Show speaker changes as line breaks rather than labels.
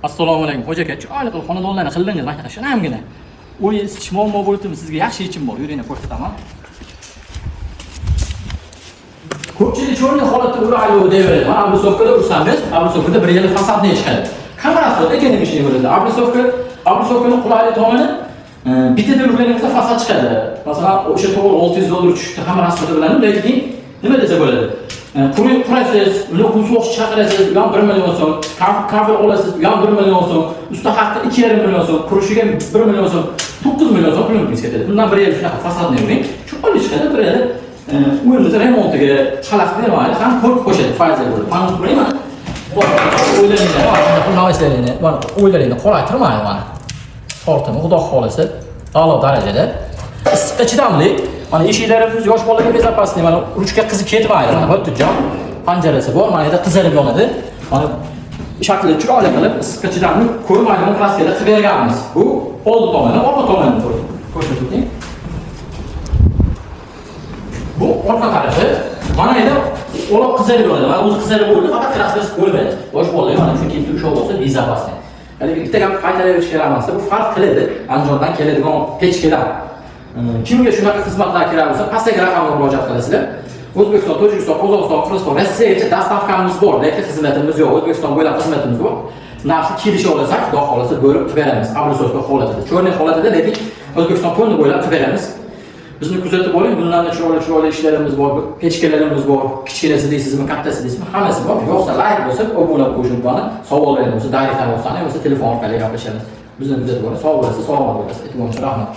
Assalomu alaykum xo'ja aka. Chiroyli qilib xonadonlarni qildingiz, mana shunamgina. O'yinsiz hech muammo bo'libmi? Sizga yaxshi yechim bor. Yuringni ko'rsataman. Ko'pchilik cho'rli holatda urayli deyveradi. Mana abrisovkada ursangiz, abrisovkada bir yil fasadni chiqadi. Kamerasi ekanini ishni bo'ladi. Abrisovkaning qulaylik tomoni bitta urganingizda fasad chiqadi. Masalan, o'sha to'g'ri $600 tushdi kamerasi bilan, lekin nima desa bo'ladi? Qurasiz, uni qulsoq chaqirasiz, u ham 1 million so'm, cover olasiz, u ham 1 million so'm, usta haqqi 2,5 million so'm, qurishiga 1 million so'm, 9 million so'm pulingiz ketadi. Bundan bir yil shunaqa fasadni yuring. Cho'qoli chiqadi, bir yil uyingizni remontiga xalaqit bermaydi, ham ko'p qo'shadi, foizga bo'ladi. Mana ko'rayman. O'ylaringni, mana o'ylaringni qoraytirmaydi mana. Tortini xudo xolisi a'lo darajada issiqqa chidamli. Mana eshiklarimiz yosh bolalarga bezopasli, mana ruchka qizib ketmaydi. Mana bo'ttijon panjarasi bor, mana yerda qizarib yonadi. Mana shakli chiroyli qilib issiqqa chidamli ko'rmaydigan plastikda qilib berganmiz. Bu old tomoni, orqa tomonini ko'rsating. Bu orqa tarafi. Mana yerda o'loq qizarib yonadi. Mana o'zi qizarib bo'ldi, faqat kraskasi bo'lmaydi. Yosh bolalar mana shu tipda ushlab olsa bezopasli. Ya'ni bitta gap qaytaraverib kerak emas. Bu farq qiladi Andijondan keladigan pechkadan. Kimga shunaqa xizmatlar kerak bo'lsa, pastdagi raqamga murojaat qilasizlar. O'zbekiston, Tojikiston, Qozog'iston, Qirg'iziston, Rossiyagacha dastavkamiz bor, lekin xizmatimiz yo'q. O'zbekiston bo'ylab xizmatimiz bor. Narxi kelishib olasak, xudo xolisa bo'lib qilib beramiz. Abrisovka holatida, cho'rni holatida, lekin O'zbekiston polni bo'ylab qilib beramiz. Bizni kuzatib oling, bundan chiroyli ishlarimiz bor, pechkalarimiz bor. Kichkinasi deysizmi, kattasi deysizmi, hammasi bor. Yo'qsa like bo'lsa, obuna qo'yishib bani, savollar bo'lsa, direkt bo'lsa, telefon orqali gaplashamiz. Bizni kuzatib oling, sog' bo'lasiz, salomat bo'lasiz. E'tiboringiz uchun rahmat.